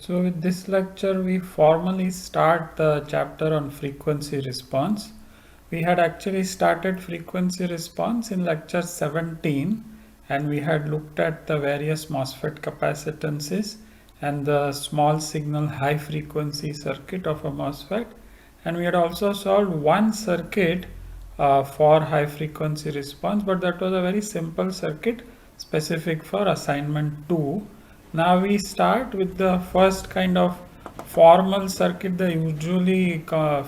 So with this lecture, we formally start the chapter on frequency response. We had actually started frequency response in lecture 17, and we had looked at the various MOSFET capacitances and the small signal high frequency circuit of a MOSFET. And we had also solved one circuit for high frequency response, but that was a very simple circuit specific for assignment 2. Now we start with the first kind of formal circuit the usually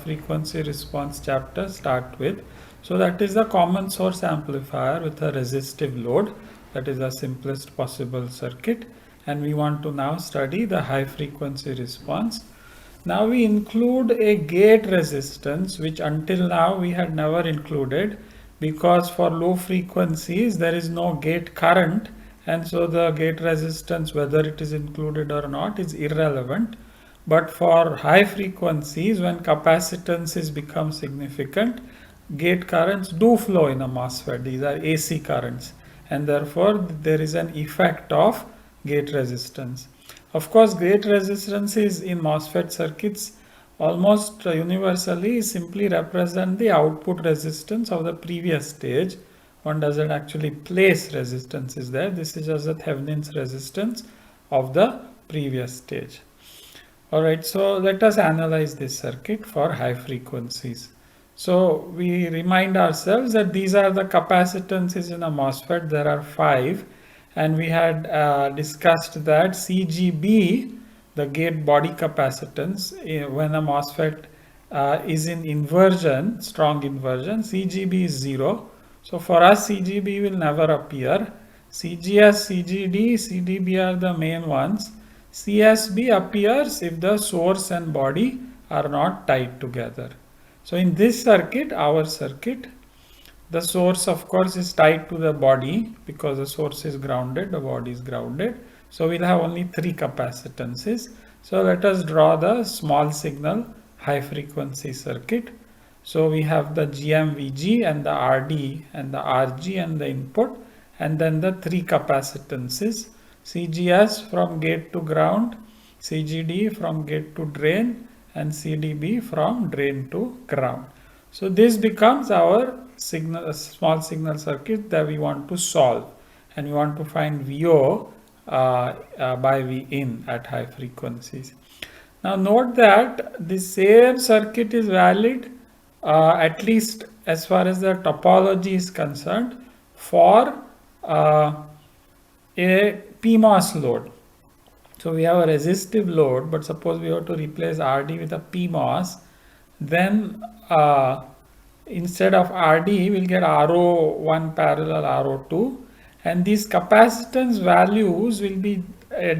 frequency response chapter start with. So that is the common source amplifier with a resistive load. That is the simplest possible circuit, and we want to now study the high frequency response. Now we include a gate resistance, which until now we had never included, because for low frequencies there is no gate current, and so the gate resistance, whether it is included or not, is irrelevant. But for high frequencies, when capacitances become significant, gate currents do flow in a MOSFET. These are AC currents, and therefore there is an effect of gate resistance. Of course, gate resistances in MOSFET circuits almost universally simply represent the output resistance of the previous stage. One doesn't actually place resistances there. This is just the Thevenin's resistance of the previous stage. Alright, so let us analyze this circuit for high frequencies. So we remind ourselves that these are the capacitances in a MOSFET. There are 5, and we had discussed that CGB, the gate body capacitance, when a MOSFET is in inversion, strong inversion, CGB is 0. So for us, CGB will never appear. CGS, CGD, CDB are the main ones. CSB appears if the source and body are not tied together. So in this circuit, our circuit, the source of course is tied to the body because the source is grounded, the body is grounded. So we'll have only 3 capacitances. So let us draw the small signal high frequency circuit. So we have the GMVG and the RD and the RG and the input, and then the 3 capacitances, CGS from gate to ground, CGD from gate to drain, and CDB from drain to ground. So this becomes our signal, small signal circuit that we want to solve, and we want to find VO by V in at high frequencies. Now note that the same circuit is valid at least as far as the topology is concerned for a PMOS load. So we have a resistive load, but suppose we have to replace RD with a PMOS, then instead of RD we'll get RO1 parallel RO2, and these capacitance values will be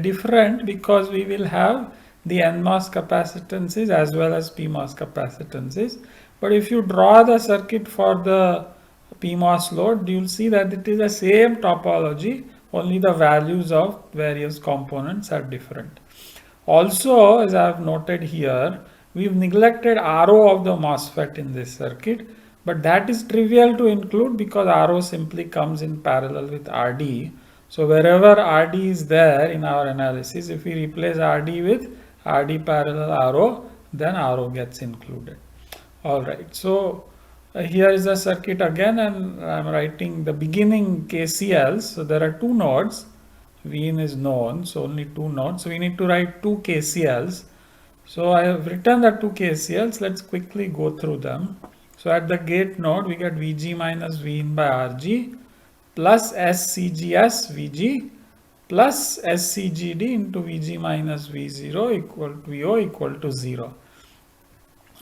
different because we will have the NMOS capacitances as well as PMOS capacitances. But if you draw the circuit for the PMOS load, you'll see that it is the same topology, only the values of various components are different. Also, as I have noted here, we've neglected RO of the MOSFET in this circuit, but that is trivial to include because RO simply comes in parallel with RD. So wherever RD is there in our analysis, if we replace RD with RD parallel RO, then RO gets included. Alright, so here is the circuit again, and I'm writing the beginning KCLs. So there are 2 nodes. Vin is known, so only 2 nodes. So we need to write 2 KCLs. So I have written the 2 KCLs. Let's quickly go through them. So at the gate node, we get VG minus Vin by RG plus SCGS VG plus SCGD into VG minus V0 equal to VO equal to 0.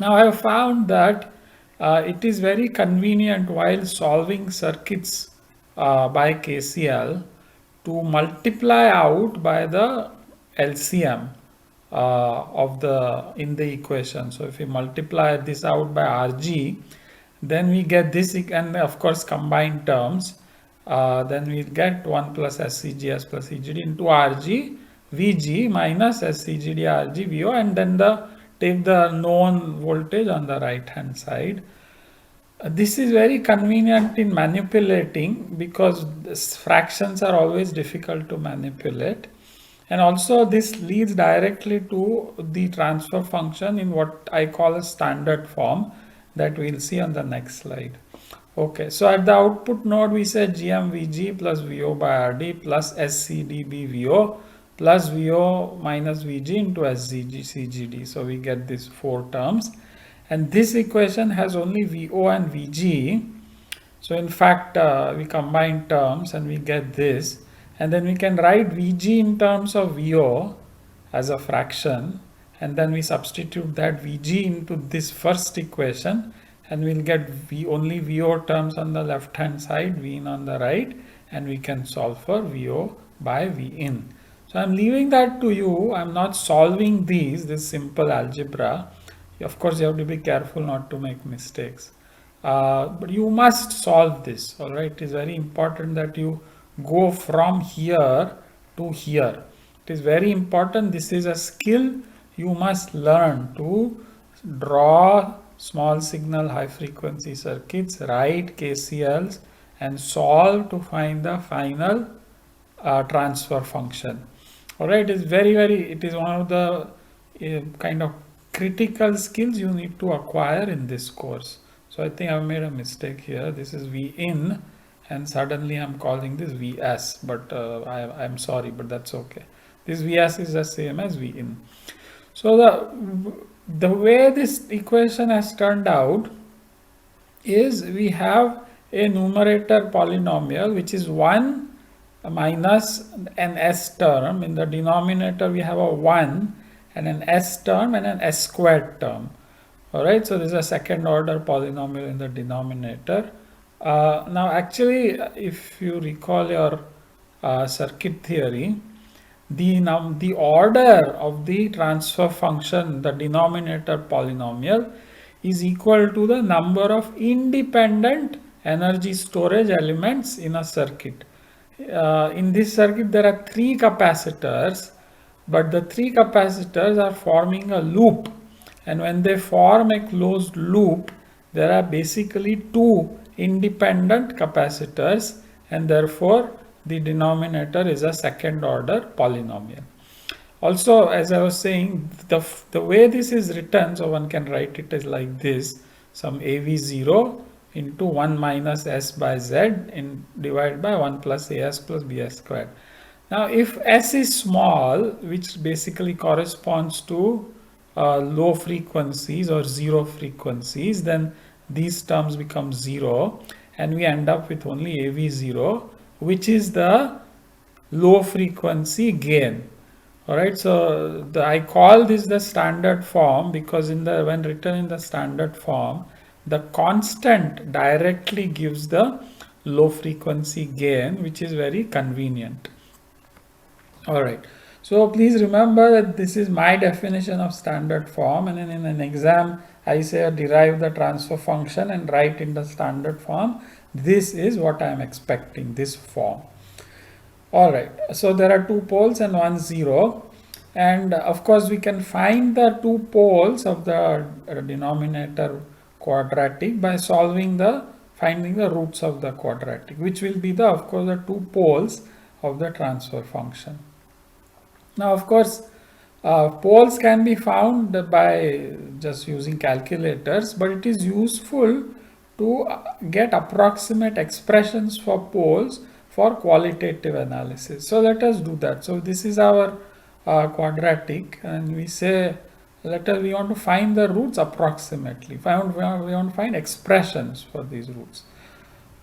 Now I have found that it is very convenient while solving circuits by KCL to multiply out by the LCM in the equation. So if we multiply this out by RG, then we get this, and of course combine terms, then we get 1 plus SCGS plus CGD into RG VG minus SCGD RG VO, and then take the known voltage on the right hand side. This is very convenient in manipulating because fractions are always difficult to manipulate. And also this leads directly to the transfer function in what I call a standard form that we'll see on the next slide. Okay, so at the output node we say GMVG plus VO by RD plus SCDB VO plus VO minus VG into SCG CGD. So we get these four terms, and this equation has only VO and VG. So in fact, we combine terms and we get this, and then we can write VG in terms of VO as a fraction, and then we substitute that VG into this first equation, and we'll get only VO terms on the left hand side, Vin on the right, and we can solve for VO by Vin. So I'm leaving that to you. I'm not solving this simple algebra. Of course, you have to be careful not to make mistakes. But you must solve this, all right? It is very important that you go from here to here. It is very important. This is a skill you must learn to draw small signal high frequency circuits, write KCLs, and solve to find the final transfer function. All right, it is it is one of the kind of critical skills you need to acquire in this course. So I think I've made a mistake here. This is V-in, and suddenly I'm calling this Vs, but I'm sorry, but that's okay. This Vs is the same as V-in. So the way this equation has turned out is we have a numerator polynomial which is 1 minus an s term. In the denominator we have a 1 and an s term and an s squared term. All right, so this is a second order polynomial in the denominator. Now actually, if you recall your circuit theory, the order of the transfer function, the denominator polynomial, is equal to the number of independent energy storage elements in a circuit. In this circuit there are 3 capacitors, but the 3 capacitors are forming a loop, and when they form a closed loop there are basically 2 independent capacitors, and therefore the denominator is a second order polynomial. Also, as I was saying, the way this is written, so one can write it as like this: some AV0 into 1 minus S by Z divided by 1 plus AS plus BS squared. Now, if S is small, which basically corresponds to low frequencies or 0 frequencies, then these terms become 0, and we end up with only AV0, which is the low frequency gain. All right, so I call this the standard form because when written in the standard form, the constant directly gives the low frequency gain, which is very convenient. All right, so please remember that this is my definition of standard form, and in an exam I say derive the transfer function and write in the standard form. This is what I am expecting, this form. All right, so there are 2 poles and 1 0, and of course we can find the 2 poles of the denominator quadratic by finding the roots of the quadratic, which will be of course the 2 poles of the transfer function. Now of course poles can be found by just using calculators, but it is useful to get approximate expressions for poles for qualitative analysis. So let us do that. So this is our quadratic, and we say we want to find the roots approximately. We want to find expressions for these roots.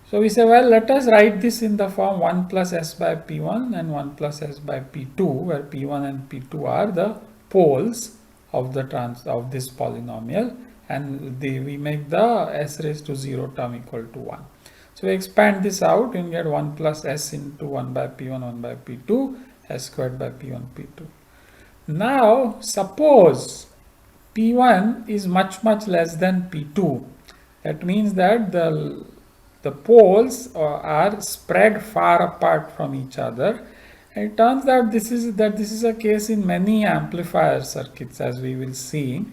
So we say, well, let us write this in the form 1 plus S by P1 and 1 plus S by P2, where P1 and P2 are the poles of this polynomial, and we make the S raised to 0 term equal to 1. So we expand this out and get 1 plus S into 1 by P1, 1 by P2, S squared by P1, P2. Now suppose P1 is much less than P2. That means that the poles are spread far apart from each other. And it turns out this is a case in many amplifier circuits, as we will see.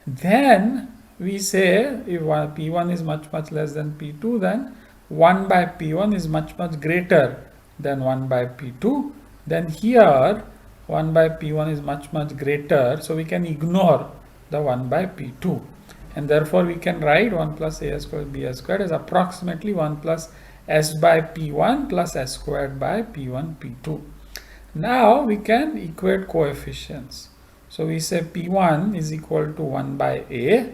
Then we say if P1 is much less than P2, then 1 by P1 is much greater than 1 by P2. Then here 1 by P1 is much greater, so we can ignore the 1 by P2, and therefore we can write 1 plus A squared B squared as approximately 1 plus S by P1 plus S squared by P1 P2. Now we can equate coefficients. So we say P1 is equal to 1 by A,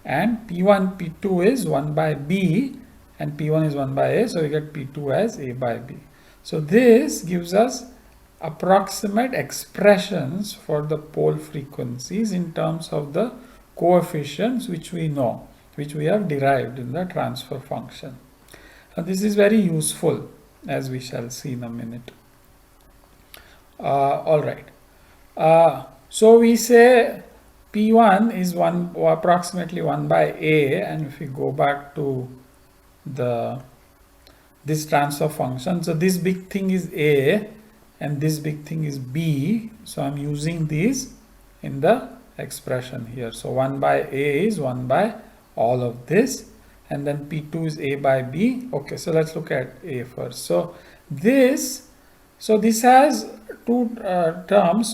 and P1 P2 is 1 by B, and P1 is 1 by A, so we get P2 as A by B. So this gives us approximate expressions for the pole frequencies in terms of the coefficients which we know, which we have derived in the transfer function. Now this is very useful, as we shall see in a minute. All right. So we say P1 is approximately 1 by A, and if we go back to this transfer function, so this big thing is A and this big thing is B, so I'm using these in the expression here. So 1 by A is 1 by all of this, and then P2 is A by B. Okay, so let's look at A first. So this has two terms,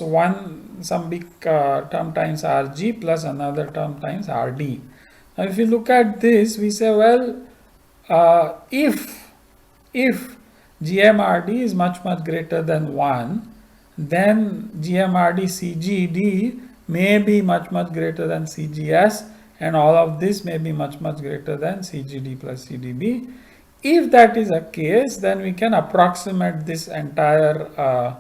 some big term times Rg plus another term times Rd. Now if you look at this, we say, well, if GMRD is much greater than 1, then GMRD CGD may be much greater than CGS, and all of this may be much greater than CGD plus CDB. If that is a case, then we can approximate this entire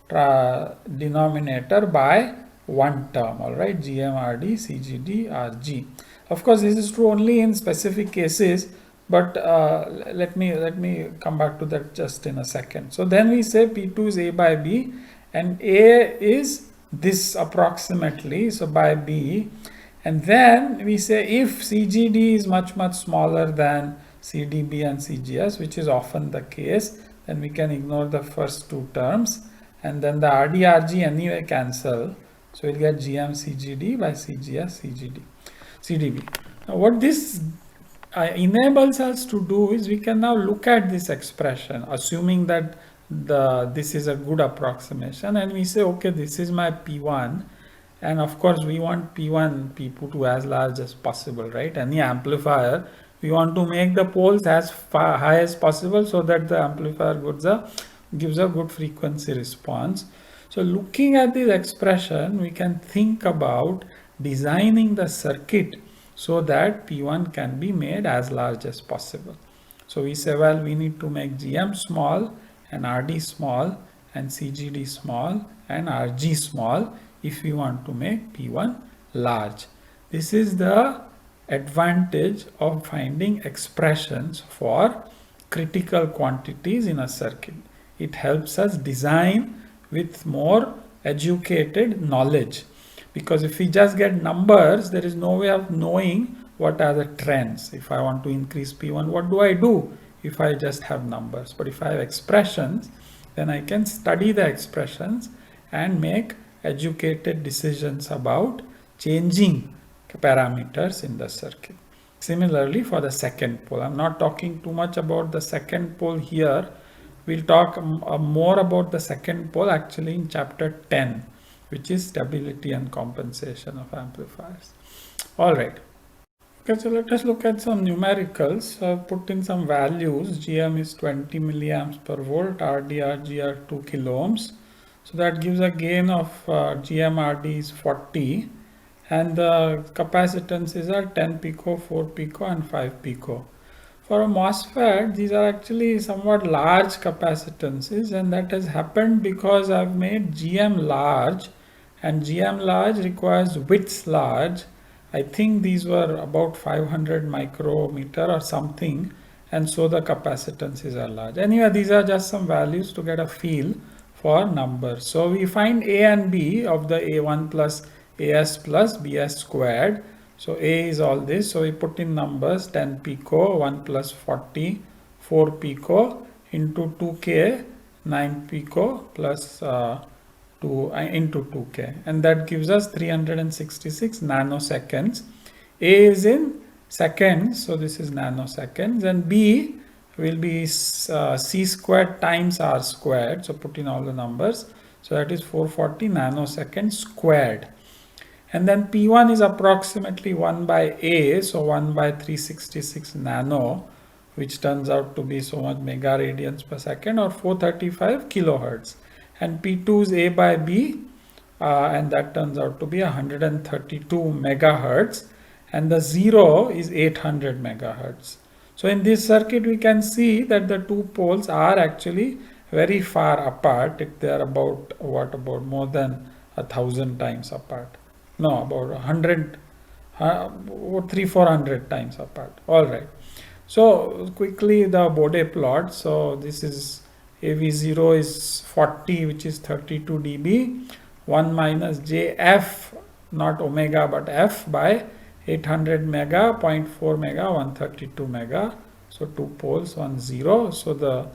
denominator by one term, all right, GMRD, CGD, RG. Of course, this is true only in specific cases, but let me come back to that just in a second. So then we say P2 is A by B, and A is this approximately, so by B, and then we say if CGD is much smaller than CDB and CGS, which is often the case, then we can ignore the first two terms, and then the RD/RG anyway cancel, so we'll get GM CGD by CGS CDB. Now what this enables us to do is we can now look at this expression, assuming that this is a good approximation, and we say, okay, this is my P1, and of course we want P1 P2 as large as possible, right? Any amplifier, we want to make the poles as high as possible so that the amplifier gives a good frequency response. So looking at this expression, we can think about designing the circuit so that P1 can be made as large as possible. So we say, well, we need to make GM small and RD small and CGD small and RG small if we want to make P1 large. This is the advantage of finding expressions for critical quantities in a circuit. It helps us design with more educated knowledge, because if we just get numbers, there is no way of knowing what are the trends. If I want to increase P1, what do I do if I just have numbers? But if I have expressions, then I can study the expressions and make educated decisions about changing parameters in the circuit. Similarly for the second pole, I'm not talking too much about the second pole here. We'll talk more about the second pole actually in chapter 10, which is stability and compensation of amplifiers. All right. Okay, so let us look at some numericals. So I've put in some values. GM is 20 milliamps per volt, RG are 2 kilo ohms. So that gives a gain of GM/RD is 40, and the capacitances are 10 pico, 4 pico and 5 pico. For a MOSFET, these are actually somewhat large capacitances, and that has happened because I've made GM large, and GM large requires widths large. I think these were about 500 micrometer or something, and so the capacitances are large. Anyway, these are just some values to get a feel for numbers. So we find A and B of the A1 plus AS plus BS squared. So A is all this, so we put in numbers 10 pico, 1 plus 40, 4 pico into 2K, 9 pico plus 2 into 2K, and that gives us 366 nanoseconds. A is in seconds, so this is nanoseconds, and B will be C squared times R squared, so put in all the numbers. So that is 440 nanoseconds squared. And then P1 is approximately 1 by A, so 1 by 366 nano, which turns out to be so much mega radians per second, or 435 kilohertz. And P2 is A by B, and that turns out to be 132 megahertz, and the zero is 800 megahertz. So in this circuit we can see that the two poles are actually very far apart. They are about more than 1,000 times apart. No, about 100, 300-400 times apart. All right. So quickly the Bode plot. So this is AV0 is 40, which is 32 dB. 1 minus JF, not omega but F, by 800 mega, 0.4 mega, 132 mega. So two poles, 1 0. So the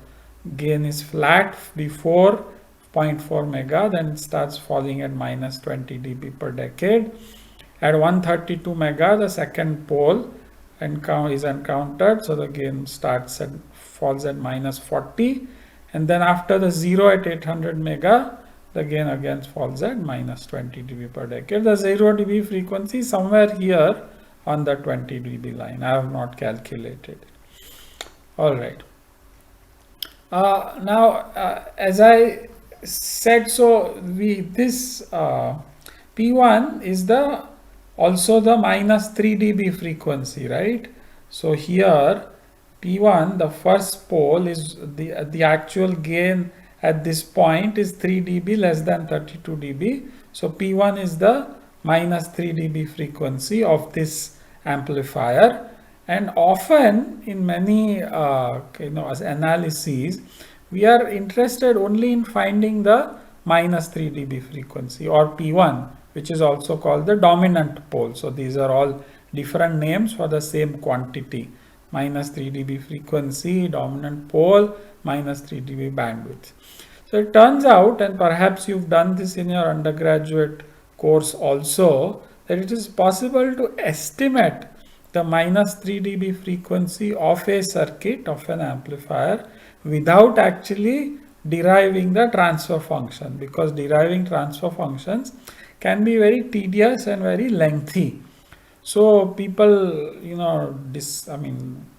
gain is flat before 0.4 mega, then it starts falling at minus 20 dB per decade. At 132 mega, the second pole is encountered, so the gain falls at minus 40, and then after the 0 at 800 mega, the gain again falls at minus 20 dB per decade. The 0 dB frequency is somewhere here on the 20 dB line. I have not calculated it. All right. Now, as I said, so this P1 is also the minus 3 dB frequency, right? So here P1, the first pole, is the actual gain at this point is 3 dB less than 32 dB. So P1 is the minus 3 dB frequency of this amplifier. And often in many analyses, we are interested only in finding the minus 3 dB frequency, or P1, which is also called the dominant pole. So these are all different names for the same quantity: minus 3 dB frequency, dominant pole, minus 3 dB bandwidth. So it turns out, and perhaps you've done this in your undergraduate course also, that it is possible to estimate the minus 3 dB frequency of a circuit, of an amplifier, without actually deriving the transfer function, because deriving transfer functions can be very tedious and very lengthy. So people,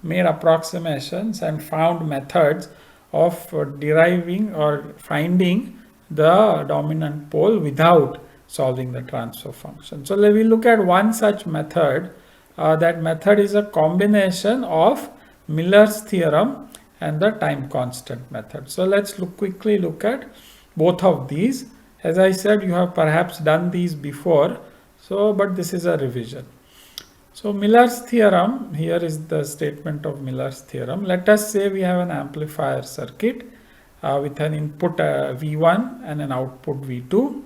made approximations and found methods of deriving or finding the dominant pole without solving the transfer function. So let me look at one such method. That method is a combination of Miller's theorem and the time constant method. So let's quickly look at both of these. As I said, you have perhaps done these before, but this is a revision. So Miller's theorem, here is the statement of Miller's theorem. Let us say we have an amplifier circuit with an input V1 and an output V2.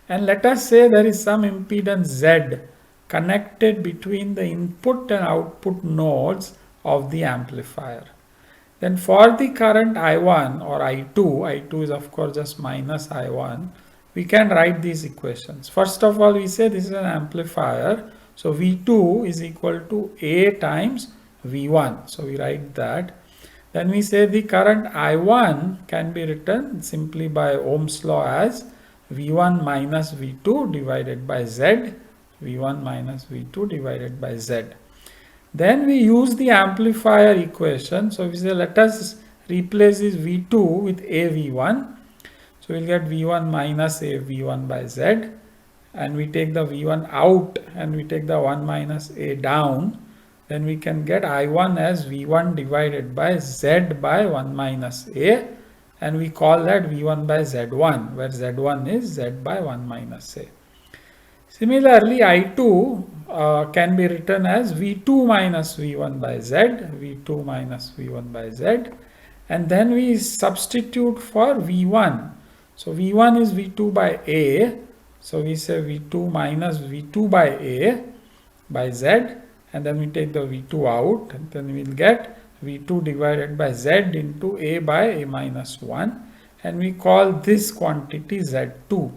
And let us say there is some impedance Z connected between the input and output nodes of the amplifier. Then for the current I1 or I2 is of course just minus I1, we can write these equations. First of all, we say this is an amplifier, so V2 is equal to A times V1, so we write that. Then we say the current I1 can be written simply by Ohm's law as V1 minus V2 divided by Z, V1 minus V2 divided by Z. Then we use the amplifier equation. So we say let us replace this V2 with AV1. So we'll get V1 minus AV1 by Z. And we take the V1 out and we take the 1 minus A down. Then we can get I1 as V1 divided by Z by 1 minus A. And we call that V1 by Z1, where Z1 is Z by 1 minus A. Similarly, I2 can be written as V2 minus V1 by Z, V2 minus V1 by Z, and then we substitute for V1. So V1 is V2 by A, so we say V2 minus V2 by A by Z, and then we take the V2 out, and then we'll get V2 divided by Z into A by A minus 1, and we call this quantity Z2.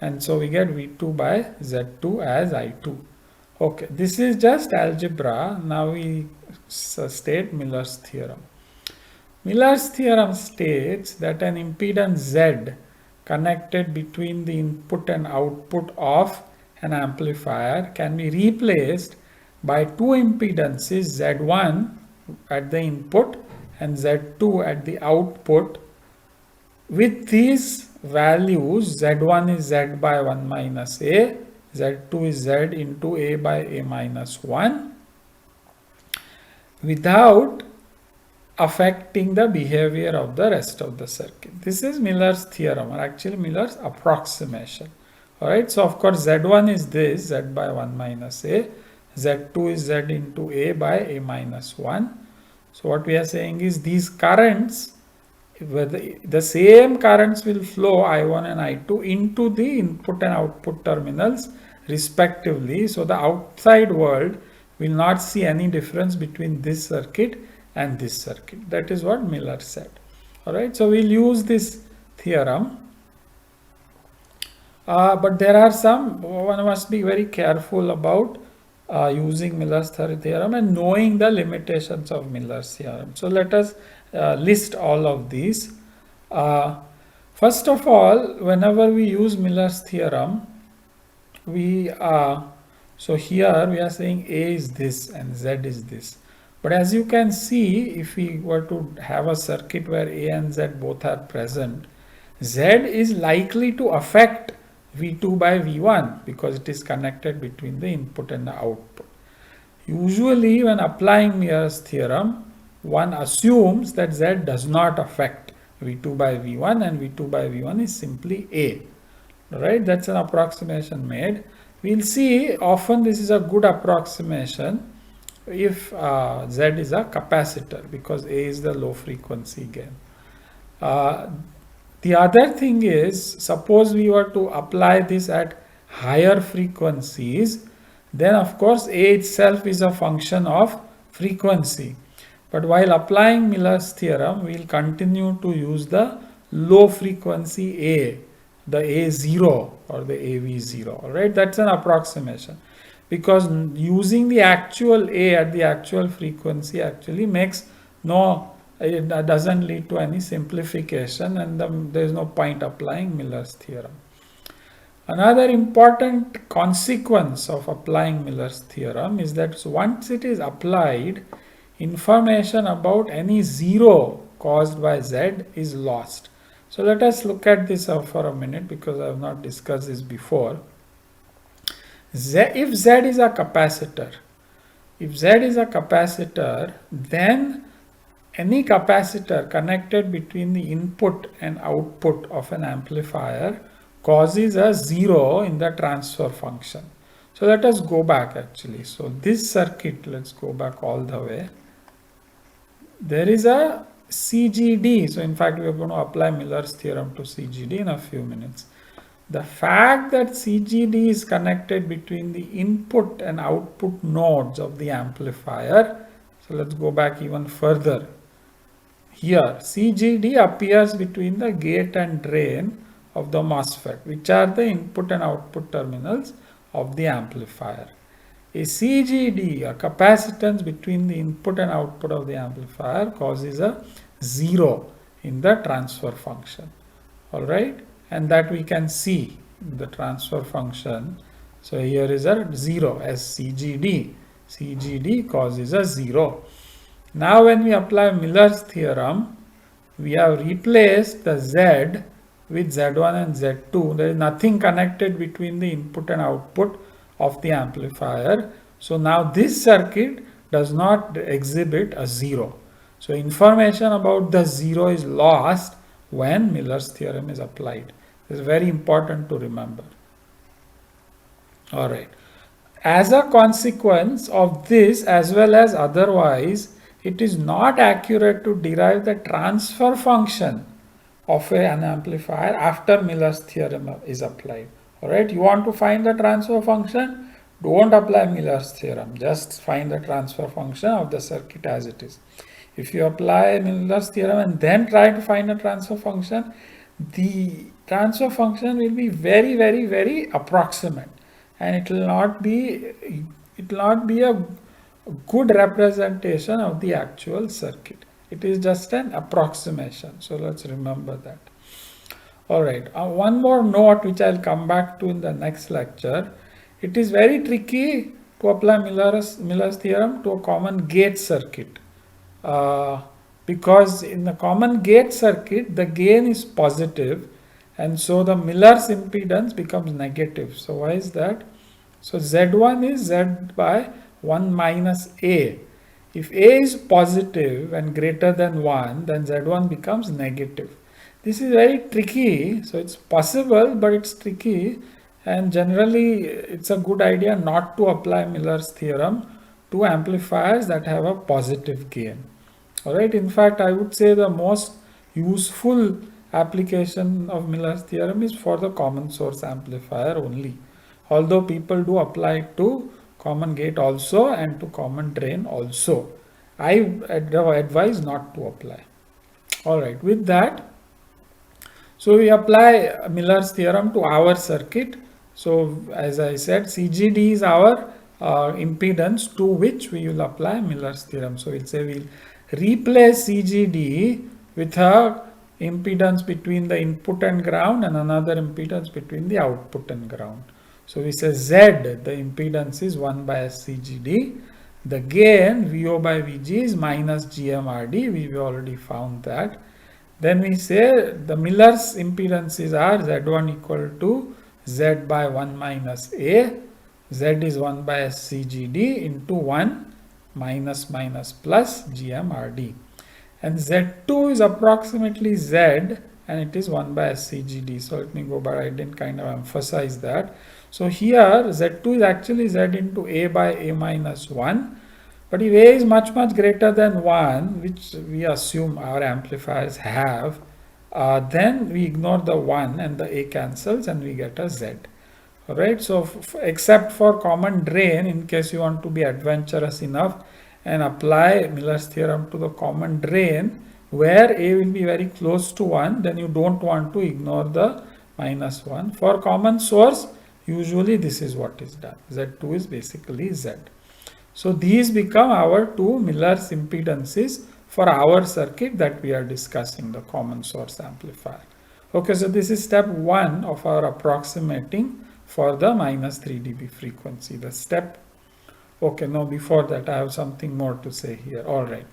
And so we get V2 by Z2 as I2. Okay, this is just algebra. Now we state Miller's theorem. Miller's theorem states that an impedance Z connected between the input and output of an amplifier can be replaced by two impedances, Z1 at the input and Z2 at the output. With these values, Z1 is Z by 1 minus A, Z2 is Z into A by A minus 1, without affecting the behavior of the rest of the circuit. This is Miller's theorem, or actually Miller's approximation. Alright, so of course Z1 is this, Z by 1 minus A, Z2 is Z into A by A minus 1. So what we are saying is these currents, the same currents will flow I1 and I2 into the input and output terminals respectively. So the outside world will not see any difference between this circuit and this circuit. That is what Miller said. Alright, so we'll use this theorem. But there are one must be very careful about using Miller's theorem and knowing the limitations of Miller's theorem. So let us list all of these. First of all, whenever we use Miller's theorem, so here we are saying A is this and Z is this. But as you can see, if we were to have a circuit where A and Z both are present, Z is likely to affect V2 by V1 because it is connected between the input and the output. Usually when applying Miller's theorem, one assumes that Z does not affect V2 by V1 and V2 by V1 is simply A. Right? That's an approximation made. We'll see often this is a good approximation if Z is a capacitor because A is the low frequency gain. The other thing is, suppose we were to apply this at higher frequencies, then of course A itself is a function of frequency. But while applying Miller's theorem, we will continue to use the low frequency A, the A0 or the AV0. Alright, that's an approximation. Because using the actual A at the actual frequency actually it doesn't lead to any simplification, and there is no point applying Miller's theorem. Another important consequence of applying Miller's theorem is that once it is applied, information about any zero caused by Z is lost. So let us look at this for a minute because I have not discussed this before. If Z is a capacitor, then any capacitor connected between the input and output of an amplifier causes a zero in the transfer function. So let us go back actually. So this circuit, let's go back all the way. There is a CGD. So in fact, we are going to apply Miller's theorem to CGD in a few minutes. The fact that CGD is connected between the input and output nodes of the amplifier. So let's go back even further. Here, CGD appears between the gate and drain of the MOSFET, which are the input and output terminals of the amplifier. A CGD, a capacitance between the input and output of the amplifier, causes a zero in the transfer function. Alright, and that we can see in the transfer function. So here is a zero as CGD. CGD causes a zero. Now when we apply Miller's theorem, we have replaced the Z with Z1 and Z2. There is nothing connected between the input and output of the amplifier. So now this circuit does not exhibit a zero. So information about the zero is lost when Miller's theorem is applied. This is very important to remember. Alright. As a consequence of this, as well as otherwise, it is not accurate to derive the transfer function of an amplifier after Miller's theorem is applied. Alright, you want to find the transfer function? Don't apply Miller's theorem. Just find the transfer function of the circuit as it is. If you apply Miller's theorem and then try to find a transfer function, the transfer function will be very, very, very approximate, and it will not be a good representation of the actual circuit. It is just an approximation. So let's remember that. Alright, one more note which I'll come back to in the next lecture. It is very tricky to apply Miller's theorem to a common gate circuit. Because in the common gate circuit, the gain is positive, and so the Miller's impedance becomes negative. So why is that? So Z1 is Z by 1 minus A. If A is positive and greater than 1, then Z1 becomes negative. This is very tricky. So it's possible, but it's tricky. And generally, it's a good idea not to apply Miller's theorem to amplifiers that have a positive gain. Alright, in fact, I would say the most useful application of Miller's theorem is for the common source amplifier only. Although people do apply it to common gate also and to common drain also. I advise not to apply. Alright, with that, so we apply Miller's theorem to our circuit. So as I said, CGD is our impedance to which we will apply Miller's theorem. So we'll say we'll replace CGD with a impedance between the input and ground and another impedance between the output and ground. So we say Z, the impedance is 1 by CGD. The gain VO by VG is minus GMRD. We've already found that. Then we say the Miller's impedances are Z1 equal to Z by 1 minus A. Z is 1 by CGD into 1 minus minus plus GMRD. And Z2 is approximately Z and it is 1 by CGD. So let me go back, I didn't kind of emphasize that. So here Z2 is actually Z into A by A minus 1. But if A is much greater than 1, which we assume our amplifiers have, then we ignore the 1 and the A cancels and we get a Z. Alright, so except for common drain, in case you want to be adventurous enough and apply Miller's theorem to the common drain, where A will be very close to 1, then you don't want to ignore the minus 1. For common source, usually this is what is done. Z2 is basically Z. So these become our two Miller's impedances for our circuit that we are discussing, the common source amplifier. Okay, so this is step 1 of our approximating for the minus 3 dB frequency. The step, okay, no, before that I have something more to say here. All right.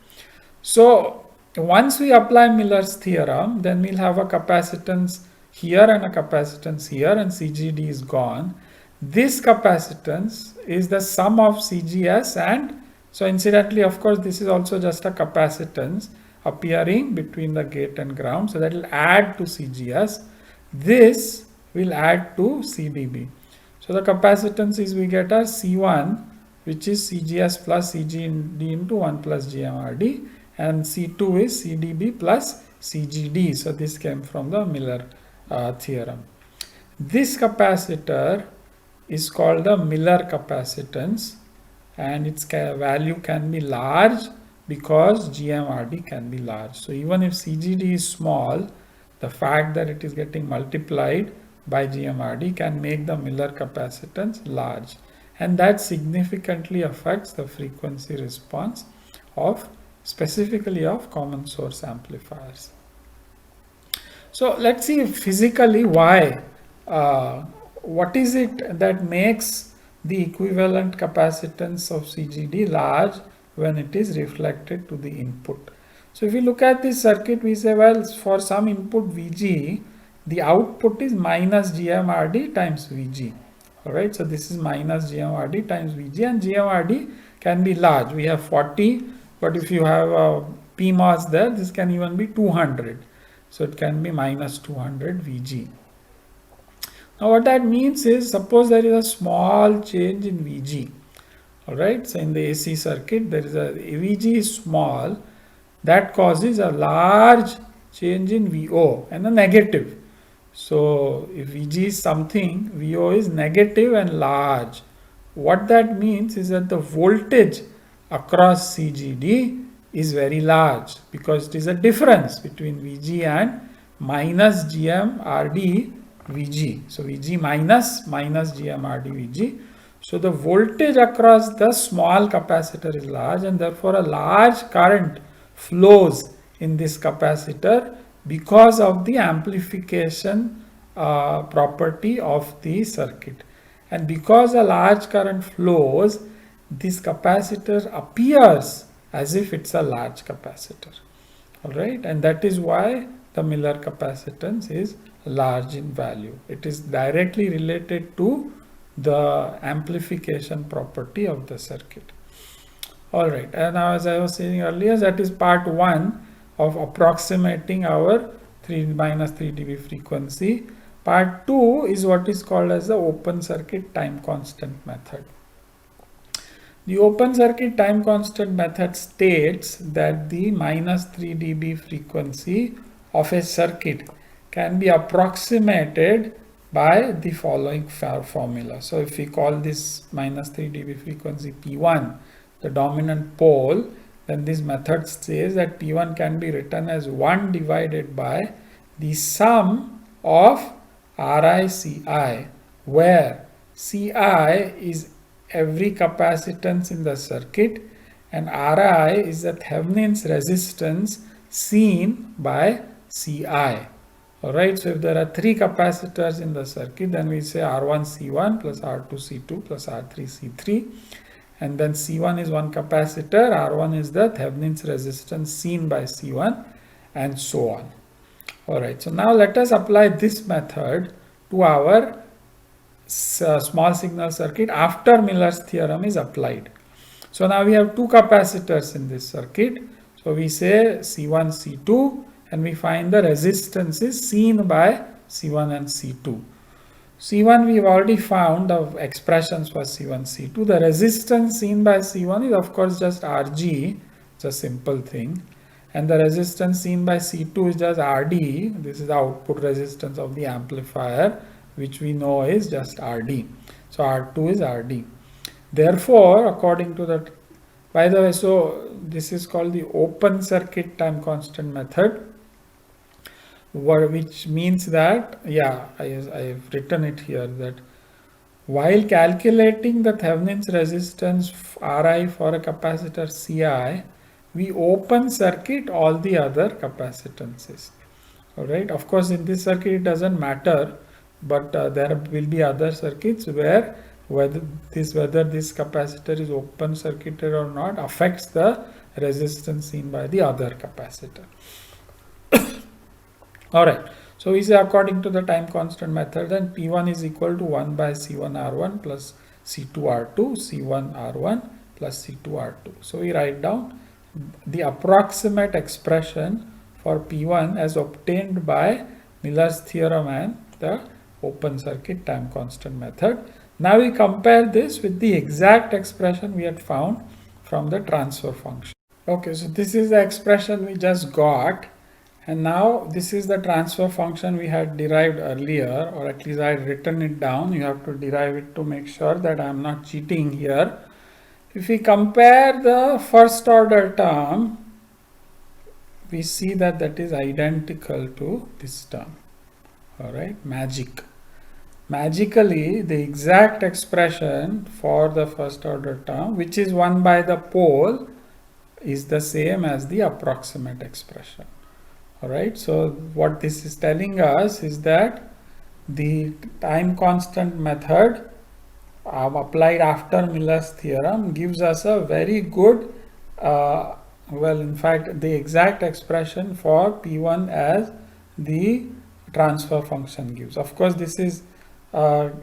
So once we apply Miller's theorem, then we'll have a capacitance here and a capacitance here, and CGD is gone. This capacitance is the sum of CGS, and so incidentally, of course, this is also just a capacitance appearing between the gate and ground. So that will add to CGS. This will add to CDB. So the capacitance is we get a C1, which is CGS plus CGD into 1 plus GMRD, and C2 is CDB plus CGD. So this came from the Miller theorem. This capacitor is called the Miller capacitance, and its value can be large because GMRD can be large. So even if CGD is small, the fact that it is getting multiplied by GMRD can make the Miller capacitance large, and that significantly affects the frequency response of specifically of common source amplifiers. So let's see physically why, what is it that makes the equivalent capacitance of CGD large when it is reflected to the input. So if we look at this circuit, we say, well, for some input VG, the output is minus GMRD times VG. Alright, so this is minus GMRD times VG, and GMRD can be large. We have 40, but if you have a PMOS there, this can even be 200. So it can be minus 200 VG. Now what that means is, suppose there is a small change in VG. Alright, so in the AC circuit, there is a VG is small, that causes a large change in VO and a negative. So if VG is something, VO is negative and large. What that means is that the voltage across CGD is very large, because it is a difference between VG and minus GMRD VG. So VG minus GMRD VG. So the voltage across the small capacitor is large, and therefore a large current flows in this capacitor, because of the amplification property of the circuit. And because a large current flows, this capacitor appears as if it's a large capacitor. Alright, and that is why the Miller capacitance is large in value. It is directly related to the amplification property of the circuit. Alright, and now as I was saying earlier, that is part 1 of approximating our 3 dB frequency. Part 2 is what is called as the open circuit time constant method. The open circuit time constant method states that the -3 dB frequency of a circuit can be approximated by the following formula. So if we call this -3 dB frequency P1, the dominant pole, then this method says that P1 can be written as 1 divided by the sum of Ri Ci, where Ci is every capacitance in the circuit and Ri is the Thevenin's resistance seen by Ci. Alright, so if there are 3 capacitors in the circuit, then we say R1 C1 plus R2 C2 plus R3 C3, and then C1 is one capacitor, R1 is the Thevenin's resistance seen by C1, and so on. Alright, so now let us apply this method to our small signal circuit after Miller's theorem is applied. So now we have 2 capacitors in this circuit. So we say C1, C2, and we find the resistances seen by C1 and C2. C1 we have already found the expressions for C1, C2. The resistance seen by C1 is of course just Rg, it's a simple thing. And the resistance seen by C2 is just Rd, this is the output resistance of the amplifier, which we know is just Rd. So R2 is Rd. Therefore, according to that, by the way, so this is called the open circuit time constant method, which means that, yeah, I have written it here, that while calculating the Thevenin's resistance Ri for a capacitor Ci, we open circuit all the other capacitances. Alright, of course in this circuit it doesn't matter, but there will be other circuits where whether this capacitor is open circuited or not affects the resistance seen by the other capacitor. Alright, so we say according to the time constant method, then P1 is equal to 1 by C1 R1 plus C2 R2, C1 R1 plus C2 R2. So we write down the approximate expression for P1 as obtained by Miller's theorem and the open circuit time constant method. Now we compare this with the exact expression we had found from the transfer function. Okay, so this is the expression we just got, and now this is the transfer function we had derived earlier, or at least I had written it down. You have to derive it to make sure that I am not cheating here. If we compare the first order term, we see that that is identical to this term. Alright, magically the exact expression for the first order term, which is 1 by the pole, is the same as the approximate expression. Alright, so what this is telling us is that the time constant method applied after Miller's theorem gives us a very good, well, in fact, the exact expression for P1 as the transfer function gives. Of course, this is, there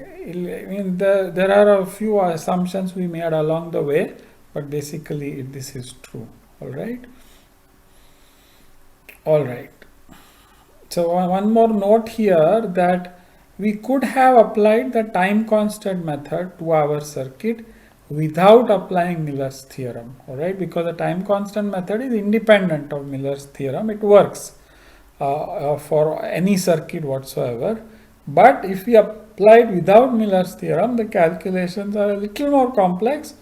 are a few assumptions we made along the way, but basically this is true. Alright. So one more note here, that we could have applied the time constant method to our circuit without applying Miller's theorem, alright, because the time constant method is independent of Miller's theorem. It works for any circuit whatsoever. But if we applied without Miller's theorem, the calculations are a little more complex.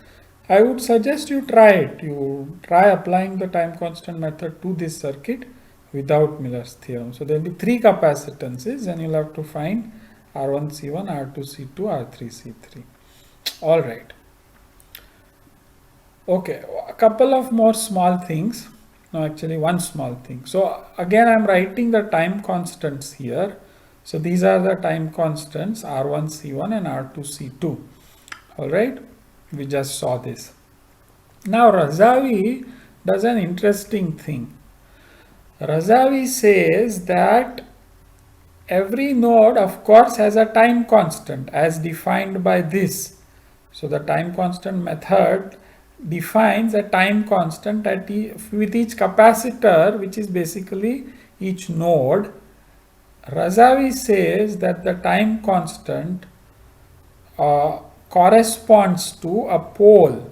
I would suggest you try it. You try applying the time constant method to this circuit without Miller's theorem. So there will be 3 capacitances and you'll have to find R1 C1, R2 C2, R3 C3. Alright. Okay, a couple of more small things. No, actually one small thing. So again, I'm writing the time constants here. So these are the time constants R1 C1 and R2 C2. All right, we just saw this. Now Razavi does an interesting thing. Razavi says that every node of course has a time constant as defined by this. So the time constant method defines a time constant with each capacitor, which is basically each node. Razavi says that the time constant corresponds to a pole.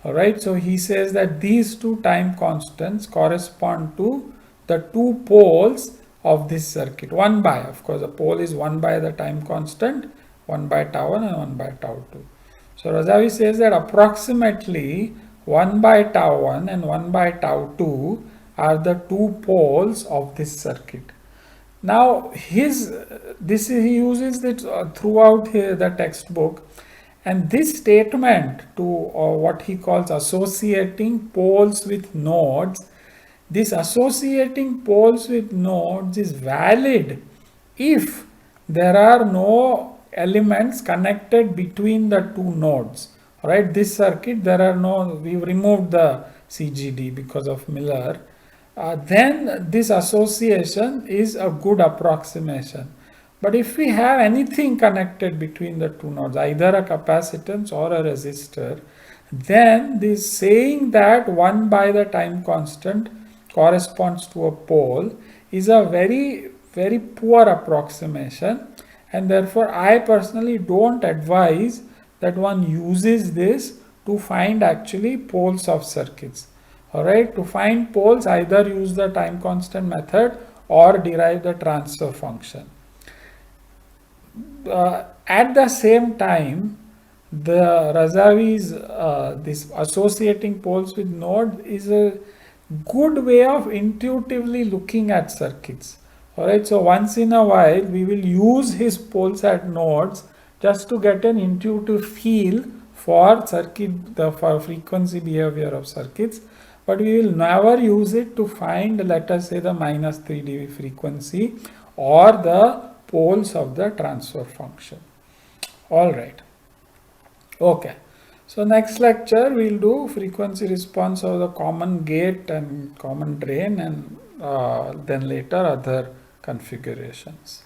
All right, so he says that these two time constants correspond to the two poles of this circuit. 1 by, of course, the pole is 1 by the time constant, 1 by tau 1 and 1 by tau 2. So Razavi says that approximately 1 by tau 1 and 1 by tau 2 are the two poles of this circuit. Now he uses it throughout the textbook, and this statement to what he calls associating poles with nodes, this associating poles with nodes is valid if there are no elements connected between the two nodes. All right, this circuit, there are no, we've removed the CGD because of Miller. Then this association is a good approximation. But if we have anything connected between the two nodes, either a capacitance or a resistor, then this saying that 1 by the time constant corresponds to a pole is a very, very poor approximation, and therefore I personally don't advise that one uses this to find actually poles of circuits. All right, to find poles, either use the time constant method or derive the transfer function. At the same time, the Razavi's this associating poles with node is a good way of intuitively looking at circuits. All right, so once in a while we will use his poles at nodes just to get an intuitive feel for for frequency behavior of circuits, but we will never use it to find, let us say, the -3 dB frequency or the poles of the transfer function. All right. Okay. So next lecture we'll do frequency response of the common gate and common drain, and then later other configurations.